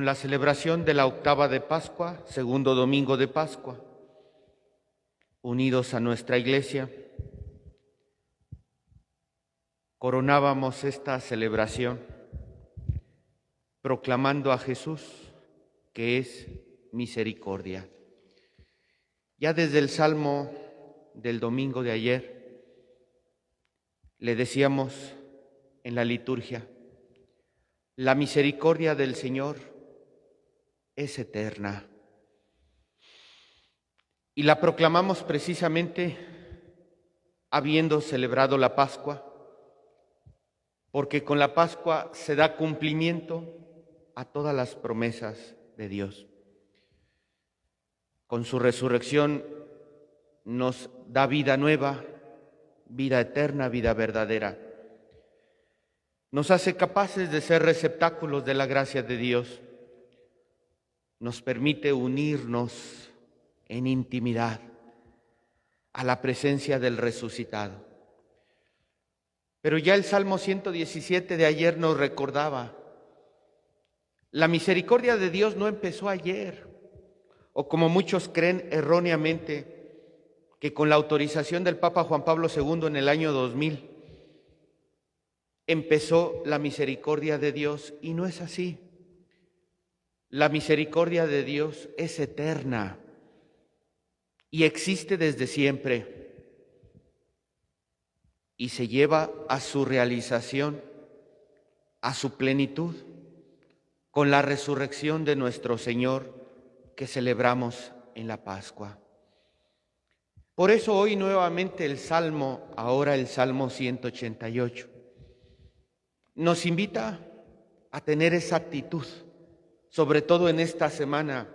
con la celebración de la octava de Pascua, segundo domingo de Pascua, unidos a nuestra Iglesia, coronábamos esta celebración proclamando a Jesús, que es misericordia. Ya desde el Salmo del domingo de ayer, le decíamos en la liturgia, la misericordia del Señor es eterna. Y la proclamamos precisamente habiendo celebrado la Pascua, porque con la Pascua se da cumplimiento a todas las promesas de Dios. Con su resurrección nos da vida nueva, vida eterna, vida verdadera. Nos hace capaces de ser receptáculos de la gracia de Dios. Nos permite unirnos en intimidad a la presencia del resucitado. Pero ya el Salmo 117 de ayer nos recordaba, la misericordia de Dios no empezó ayer, o como muchos creen erróneamente, que con la autorización del Papa Juan Pablo II en el año 2000, empezó la misericordia de Dios, y no es así. La misericordia de Dios es eterna y existe desde siempre y se lleva a su realización, a su plenitud, con la resurrección de nuestro Señor que celebramos en la Pascua. Por eso hoy nuevamente el Salmo, ahora el Salmo 188, nos invita a tener esa actitud, sobre todo en esta semana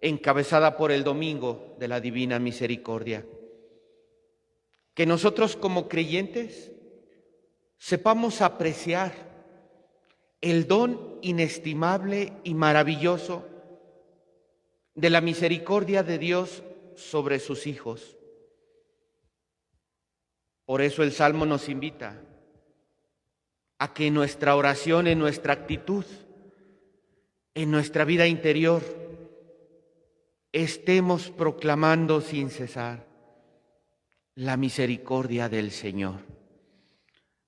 encabezada por el Domingo de la Divina Misericordia. Que nosotros como creyentes sepamos apreciar el don inestimable y maravilloso de la misericordia de Dios sobre sus hijos. Por eso el Salmo nos invita a que en nuestra oración, en nuestra actitud, en nuestra vida interior, estemos proclamando sin cesar la misericordia del Señor.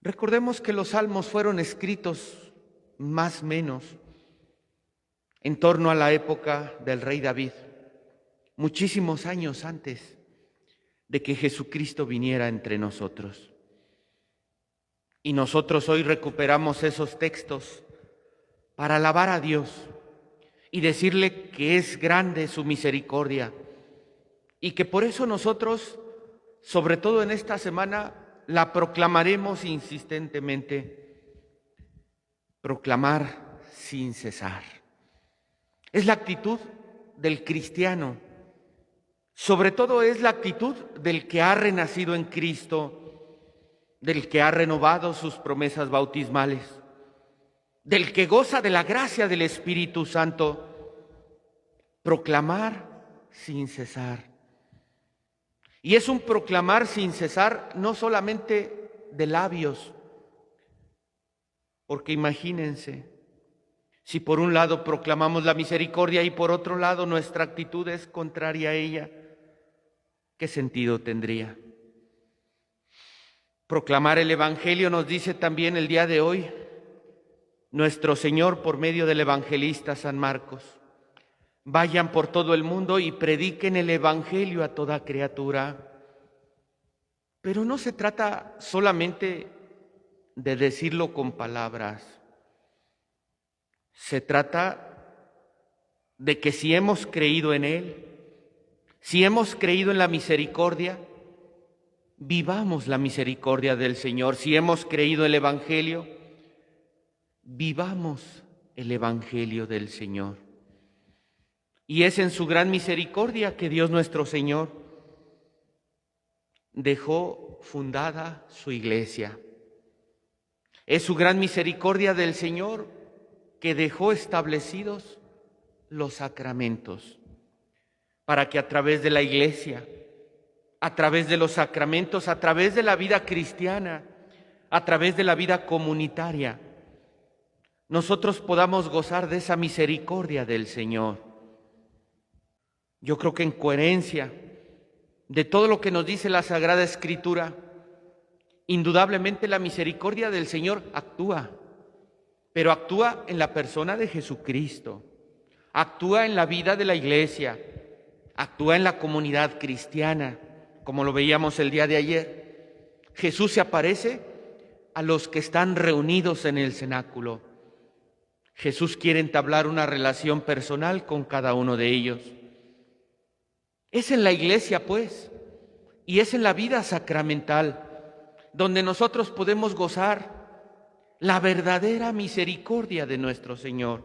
Recordemos que los salmos fueron escritos más o menos en torno a la época del rey David, muchísimos años antes de que Jesucristo viniera entre nosotros. Y nosotros hoy recuperamos esos textos para alabar a Dios y decirle que es grande su misericordia y que por eso nosotros, sobre todo en esta semana, la proclamaremos insistentemente. Proclamar sin cesar. Es la actitud del cristiano, sobre todo es la actitud del que ha renacido en Cristo, del que ha renovado sus promesas bautismales, del que goza de la gracia del Espíritu Santo, proclamar sin cesar. Y es un proclamar sin cesar no solamente de labios, porque imagínense, si por un lado proclamamos la misericordia y por otro lado nuestra actitud es contraria a ella, ¿qué sentido tendría? Proclamar el Evangelio, nos dice también el día de hoy nuestro Señor por medio del evangelista San Marcos. Vayan por todo el mundo y prediquen el Evangelio a toda criatura. Pero no se trata solamente de decirlo con palabras. Se trata de que si hemos creído en Él, si hemos creído en la misericordia, vivamos la misericordia del Señor. Si hemos creído el Evangelio, vivamos el Evangelio del Señor. Y es en su gran misericordia que Dios nuestro Señor dejó fundada su iglesia. Es su gran misericordia del Señor que dejó establecidos los sacramentos, para que a través de la iglesia, a través de los sacramentos, a través de la vida cristiana, a través de la vida comunitaria, nosotros podamos gozar de esa misericordia del Señor. Yo creo que en coherencia de todo lo que nos dice la Sagrada Escritura, indudablemente la misericordia del Señor actúa, pero actúa en la persona de Jesucristo, actúa en la vida de la Iglesia, actúa en la comunidad cristiana, como lo veíamos el día de ayer. Jesús se aparece a los que están reunidos en el cenáculo. Jesús quiere entablar una relación personal con cada uno de ellos. Es en la Iglesia, pues, y es en la vida sacramental donde nosotros podemos gozar la verdadera misericordia de nuestro Señor.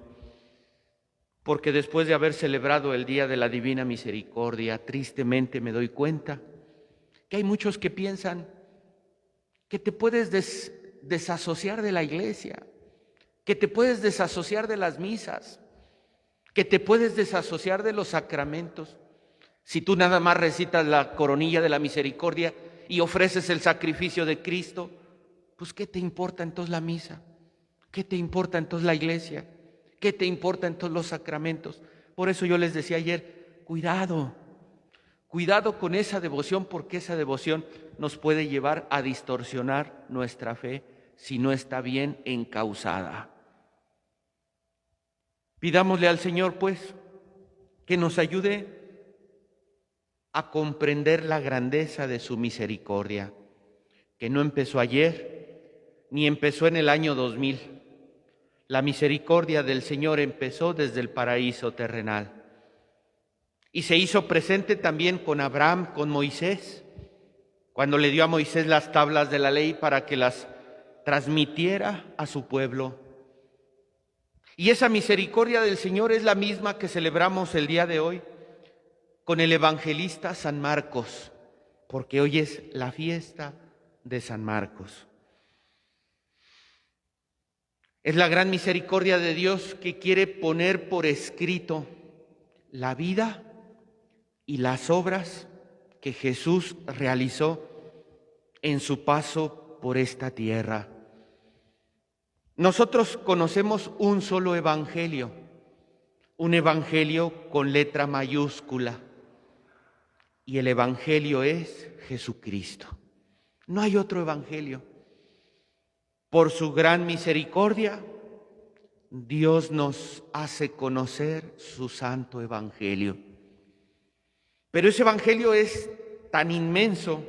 Porque después de haber celebrado el Día de la Divina Misericordia, tristemente me doy cuenta que hay muchos que piensan que te puedes desasociar de la Iglesia, que te puedes desasociar de las misas, que te puedes desasociar de los sacramentos. Si tú nada más recitas la coronilla de la misericordia y ofreces el sacrificio de Cristo, pues ¿qué te importa entonces la misa? ¿Qué te importa entonces la Iglesia? ¿Qué te importa entonces los sacramentos? Por eso yo les decía ayer, cuidado con esa devoción, porque esa devoción nos puede llevar a distorsionar nuestra fe si no está bien encauzada. Pidámosle al Señor, pues, que nos ayude a comprender la grandeza de su misericordia, que no empezó ayer, ni empezó en el año 2000. La misericordia del Señor empezó desde el paraíso terrenal y se hizo presente también con Abraham, con Moisés, cuando le dio a Moisés las tablas de la ley para que las transmitiera a su pueblo. Y esa misericordia del Señor es la misma que celebramos el día de hoy con el evangelista San Marcos, porque hoy es la fiesta de San Marcos. Es la gran misericordia de Dios que quiere poner por escrito la vida y las obras que Jesús realizó en su paso por esta tierra. Nosotros conocemos un solo evangelio, un evangelio con letra mayúscula, y el evangelio es Jesucristo. No hay otro evangelio. Por su gran misericordia, Dios nos hace conocer su santo evangelio. Pero ese evangelio es tan inmenso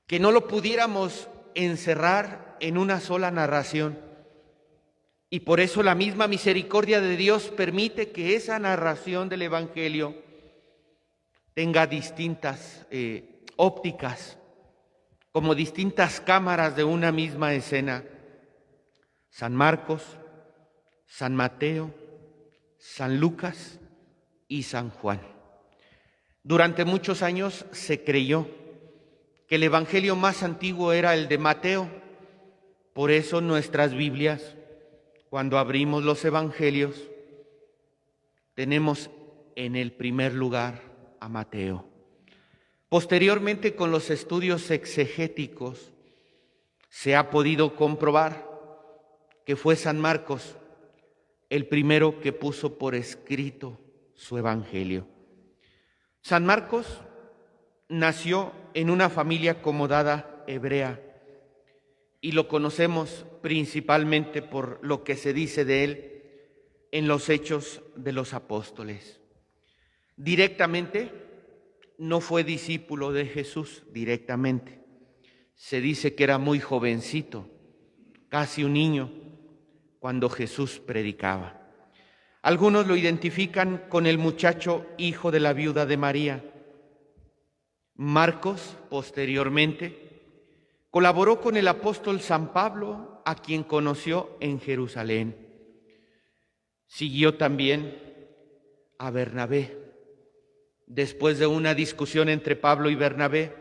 que no lo pudiéramos encerrar en una sola narración. Y por eso la misma misericordia de Dios permite que esa narración del evangelio tenga distintas ópticas, como distintas cámaras de una misma escena. San Marcos, San Mateo, San Lucas y San Juan. Durante muchos años se creyó que el evangelio más antiguo era el de Mateo. Por eso nuestras Biblias, cuando abrimos los evangelios, tenemos en el primer lugar a Mateo. Posteriormente, con los estudios exegéticos, se ha podido comprobar que fue San Marcos el primero que puso por escrito su evangelio. San Marcos nació en una familia acomodada hebrea y lo conocemos principalmente por lo que se dice de él en los Hechos de los Apóstoles. Directamente no fue discípulo de Jesús, directamente. Se dice que era muy jovencito, casi un niño, cuando Jesús predicaba. Algunos lo identifican con el muchacho hijo de la viuda de María. Marcos, posteriormente, colaboró con el apóstol San Pablo, a quien conoció en Jerusalén. Siguió también a Bernabé. Después de una discusión entre Pablo y Bernabé,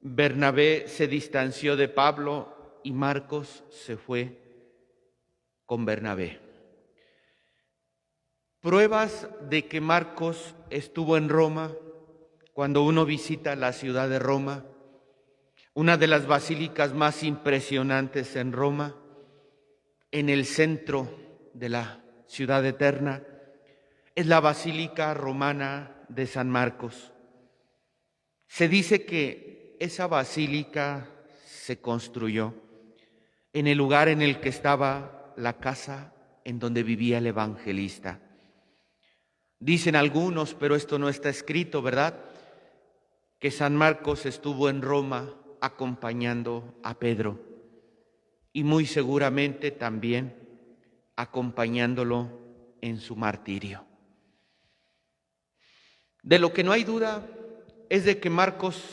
Bernabé se distanció de Pablo y Marcos se fue con Bernabé. Pruebas de que Marcos estuvo en Roma. Cuando uno visita la ciudad de Roma, una de las basílicas más impresionantes en Roma, en el centro de la ciudad eterna, es la Basílica Romana de San Marcos. Se dice que esa basílica se construyó en el lugar en el que estaba la casa en donde vivía el evangelista. Dicen algunos, pero esto no está escrito, ¿verdad?, que San Marcos estuvo en Roma acompañando a Pedro y muy seguramente también acompañándolo en su martirio. De lo que no hay duda es de que Marcos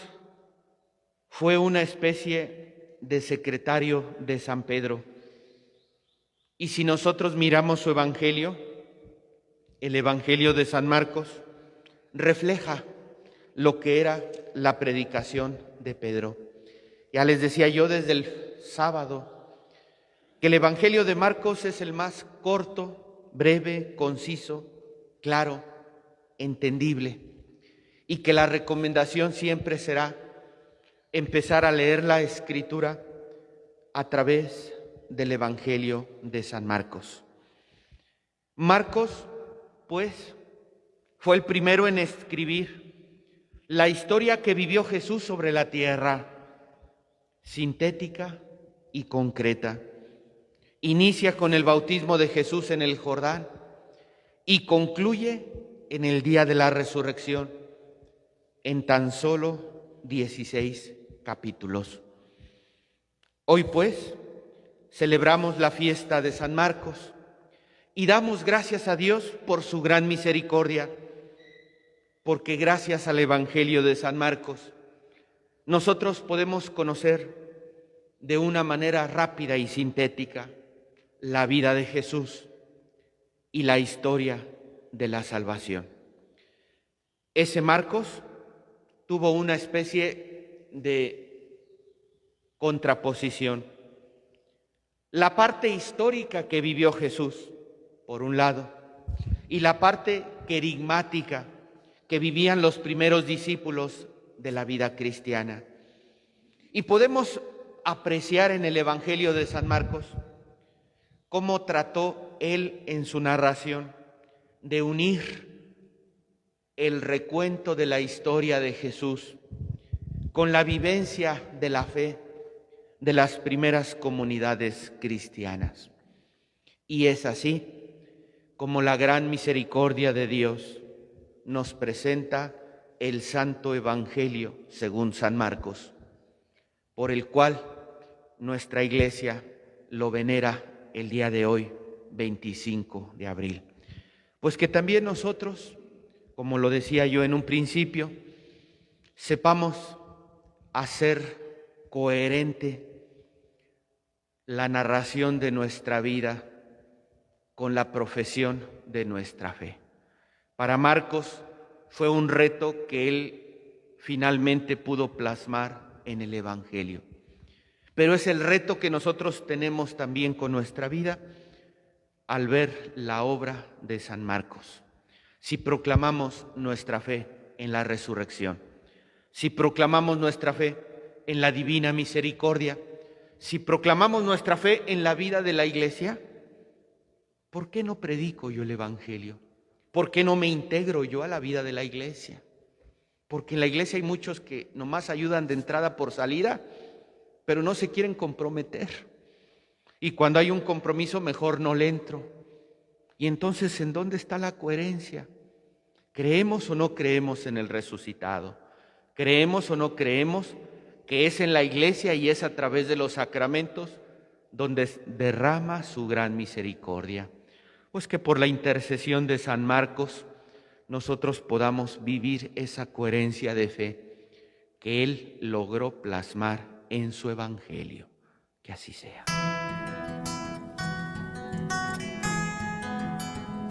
fue una especie de secretario de San Pedro. Y si nosotros miramos su evangelio, el evangelio de San Marcos refleja lo que era la predicación de Pedro. Ya les decía yo desde el sábado que el evangelio de Marcos es el más corto, breve, conciso, claro, entendible, y que la recomendación siempre será empezar a leer la Escritura a través del Evangelio de San Marcos. Marcos, pues, fue el primero en escribir la historia que vivió Jesús sobre la tierra, sintética y concreta. Inicia con el bautismo de Jesús en el Jordán y concluye en el día de la resurrección, en tan solo 16 capítulos. Hoy, pues, celebramos la fiesta de San Marcos y damos gracias a Dios por su gran misericordia, porque gracias al Evangelio de San Marcos nosotros podemos conocer de una manera rápida y sintética la vida de Jesús y la historia de la salvación. Ese Marcos tuvo una especie de contraposición. La parte histórica que vivió Jesús, por un lado, y la parte querigmática que vivían los primeros discípulos de la vida cristiana. Y podemos apreciar en el Evangelio de San Marcos cómo trató él en su narración de unir el recuento de la historia de Jesús con la vivencia de la fe de las primeras comunidades cristianas. Y es así como la gran misericordia de Dios nos presenta el Santo Evangelio según San Marcos, por el cual nuestra Iglesia lo venera el día de hoy, 25 de abril. Pues que también nosotros, como lo decía yo en un principio, sepamos hacer coherente la narración de nuestra vida con la profesión de nuestra fe. Para Marcos fue un reto que él finalmente pudo plasmar en el Evangelio. Pero es el reto que nosotros tenemos también con nuestra vida al ver la obra de San Marcos. Si proclamamos nuestra fe en la resurrección, si proclamamos nuestra fe en la divina misericordia, si proclamamos nuestra fe en la vida de la Iglesia, ¿por qué no predico yo el Evangelio? ¿Por qué no me integro yo a la vida de la Iglesia? Porque en la Iglesia hay muchos que nomás ayudan de entrada por salida, pero no se quieren comprometer. Y cuando hay un compromiso, mejor no le entro. Y entonces, ¿en dónde está la coherencia? ¿Creemos o no creemos en el resucitado? ¿Creemos o no creemos que es en la Iglesia y es a través de los sacramentos donde derrama su gran misericordia? Pues que por la intercesión de San Marcos nosotros podamos vivir esa coherencia de fe que él logró plasmar en su Evangelio. Que así sea.